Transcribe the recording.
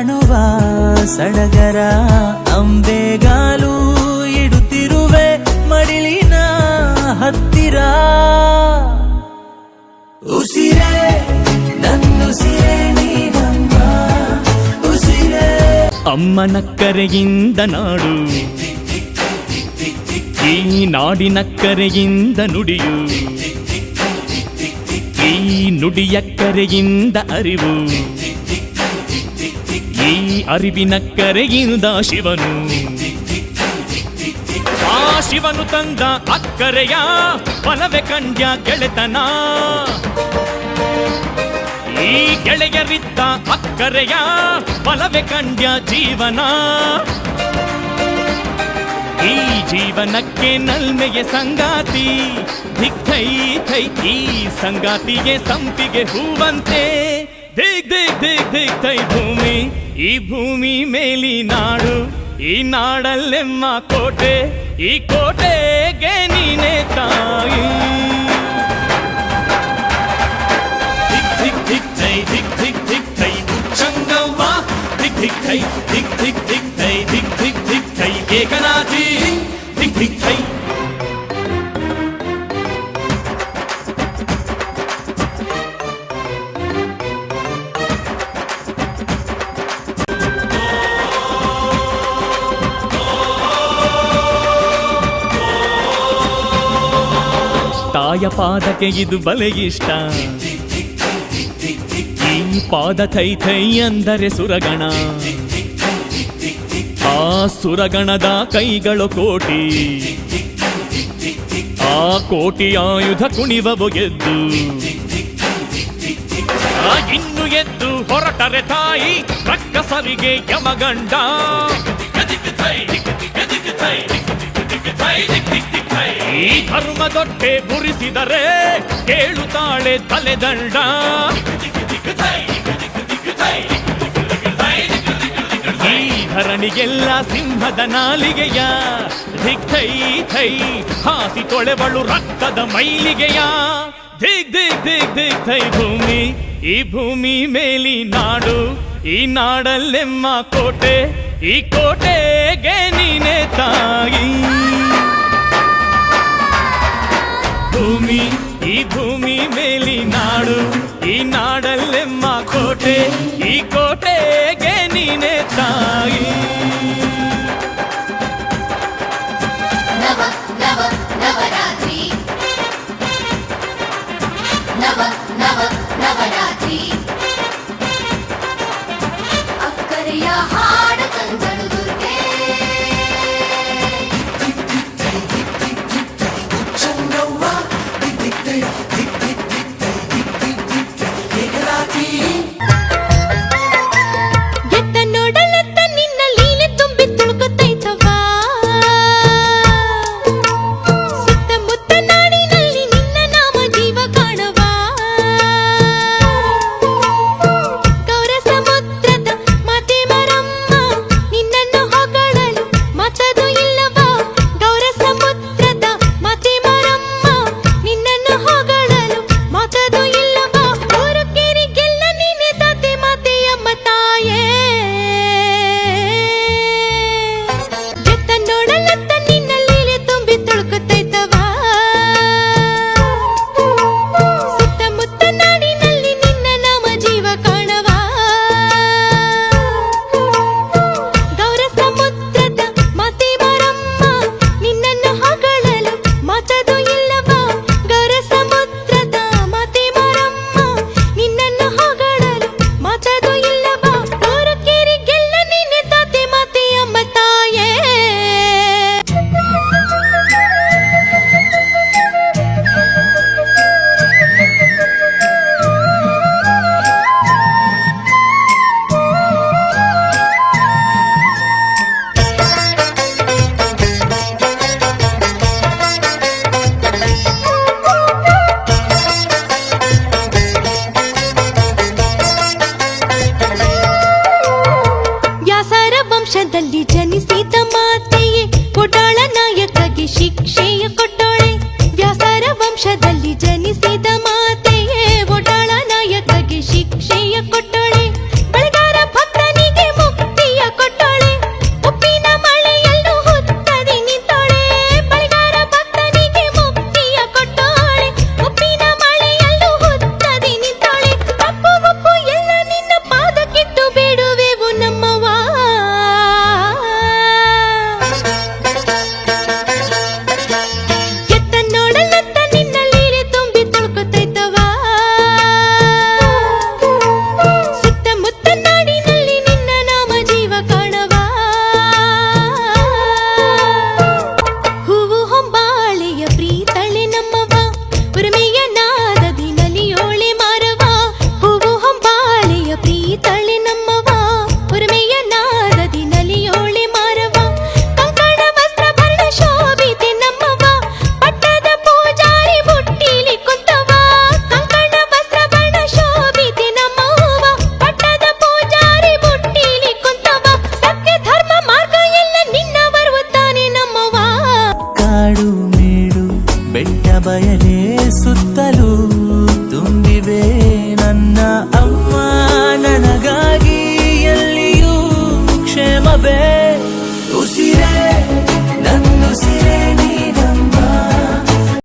ಕಾಣುವ ಸಡಗರ ಅಂಬೆಗಾಲು ಇಡುತ್ತಿರುವೆ ಮಡಿಲಿನ ಹತ್ತಿರ. ಉಸಿರೇ ನನ್ನುಸಿರೇ ನೀನಮ್ಮ ಉಸಿರೇ. ಅಮ್ಮನ ಕರೆಯಿಂದ ನಾಡು, ಈ ನಾಡಿನ ಕರೆಯಿಂದ ನುಡಿಯು, ಈ ನುಡಿಯ ಕರೆಯಿಂದ ಅರಿವು, ಈ ಅರಿವಿನ ಕರೆಯಿಂದ ಶಿವನು. ಆ ಶಿವನು ತಂದ ಅಕ್ಕರೆಯ ಬಲವೆ ಕಂಡ್ಯ ಗೆಳೆತನ, ಈ ಗೆಳೆಯರಿದ್ದ ಅಕ್ಕರೆಯ ಬಲವೆ ಕಂಡ್ಯ ಜೀವನ. ಈ ಜೀವನಕ್ಕೆ ನಲ್ಮೆಯ ಸಂಗಾತಿ ಧಿಕ್ ಥೈ ಥೈ, ಈ ಸಂಗಾತಿಗೆ ಸಂಪಿಗೆ ಹೂವಂತೆ ದಿಗ್ ದಿಗ್ ದಿಗ್ ದಿಗ್ ಥೈ ಭೂಮಿ. ಈ ಭೂಮಿ ಮೇಲಿ ನಾಡು, ಈ ನಾಡಲ್ಲೆಮ್ಮ ಕೋಟೆ, ಈ ಕೋಟೆಗೆ ನೀನೇ ತಾಯಿ. ದಿಕ್ ದಿಕ್ ದಿಕ್ ಥೈ ದಿಕ್ ದಿಕ್ ದಿಕ್ ಥೈ ಚಂಗವ್ವ, ದಿಕ್ ದಿಕ್ ಥೈ ದಿಕ್ ದಿಕ್ ದಿಕ್ ಥೈ ದಿಕ್ ದಿಕ್ ದಿಕ್ ಥೈ ಏಕನಾಥಿ ದಿಕ್ ದಿಕ್ ಥೈ. ತಾಯ ಪಾದಕ್ಕೆ ಇದು ಬಲೆ ಇಷ್ಟ, ಈ ಪಾದ ಥೈ ಥೈ ಅಂದರೆ ಸುರಗಣ. ಆ ಸುರಗಣದ ಕೈಗಳು ಕೋಟಿ, ಆ ಕೋಟಿ ಆಯುಧ ಕುಣಿವವು ಗೆದ್ದು. ಇನ್ನು ಎದ್ದು ಹೊರಟರೆ ತಾಯಿ ರಕ್ಕಸರಿಗೆ ಯಮಗಂಡ. ಈ ಧರ್ಮದೊಟ್ಟೆ ಬುರಿಸಿದರೆ ಕೇಳುತ್ತಾಳೆ ತಲೆದಂಡ. ಈ ಧರಣಿಗೆಲ್ಲ ಸಿಂಹದ ನಾಲಿಗೆಯ ಧಿಕ್ ಥೈ ಥೈ, ಹಾಸಿ ತೊಳೆವಳು ರಕ್ತದ ಮೈಲಿಗೆಯ ದಿಗ್ ದಿಗ್ ದಿಗ್ ದಿಗ್ ಥೈ ಭೂಮಿ. ಈ ಭೂಮಿ ಮೇಲಿ ನಾಡು, ಈ ನಾಡಲ್ಲೆಮ್ಮ ಕೋಟೆ, ಈ ಕೋಟೆಗೆ ನೀನೇ ತಾಯಿ. ಭೂಮಿ ಈ ಭೂಮಿ ಮೇಲಿ ನಾಡು, ಈ ನಾಡಲ್ಲೆಮ್ಮ ಕೋಟೆ, ಈ ಕೋಟೆಗೆ ನೀನೇ ತಾಯಿ. ನವ ನವ ನವರಾತ್ರಿ, ನವ ನವ ನವರಾತ್ರಿ, ಅಕ್ಕರೆಯ ಹಾಡು ತಂದಳು ದುರ್ಗೆ. ಎತ್ತ ನೋಡಲತ್ತ ನಿನ್ನ ಲೀಲೆ ತುಂಬಿ ತುಳುಕುತ್ತೈತವ, ಸುತ್ತಮುತ್ತ ನಾಡಿನಲ್ಲಿ ನಿನ್ನ ನಾಮ ಜೀವ ಕಾಣವ. ಗೌರ ಸಮುದ್ರದ ಮಾತೆ ಮರಮ್ಮ ನಿನ್ನನ್ನು ಹೊಗಳಲು ಮತದು ಇಲ್ಲವ. ಗೌರ ಸಮುದ್ರದ ಮಾತೆ ಮರಮ್ಮ ನಿನ್ನನ್ನು ಹೊಗಳಲು ಮತದು ಇಲ್ಲವ. ಊರು ಕೇರಿಗೆಲ್ಲ ನೀನೆ ತಾತೆ ಮಾತೆಯಮ್ಮ ತಾಯೇ. ಎತ್ತ ನೋಡಲತ್ತ ನಿನ್ನ ಲೀಲೆ ತುಂಬಿ ತುಳುಕುತ್ತೈತವ, ಸುತ್ತಮುತ್ತ ನಾಡಿನಲ್ಲಿ ನಿನ್ನ ನಾಮ ಜೀವ ಕಾಣವ. ಗೌರ ಸಮುದ್ರದ ಮಾತೆ ಮರಮ್ಮ ನಿನ್ನನ್ನು ಹೊಗಳಲು ಮತದು ಇಲ್ಲವ. ಗೌರ ಸಮುದ್ರದ ಮಾತೆ ಮರಮ್ಮ ನಿನ್ನನ್ನು ಹೊಗಳಲು ಮತದು ಇಲ್ಲವ. ಊರು ಕೇರಿಗೆಲ್ಲ ನೀನೆ ತಾತೆ ಮಾತೆಯಮ್ಮ ತಾಯೇ. ವ್ಯಾಸರ ವಂಶದಲ್ಲಿ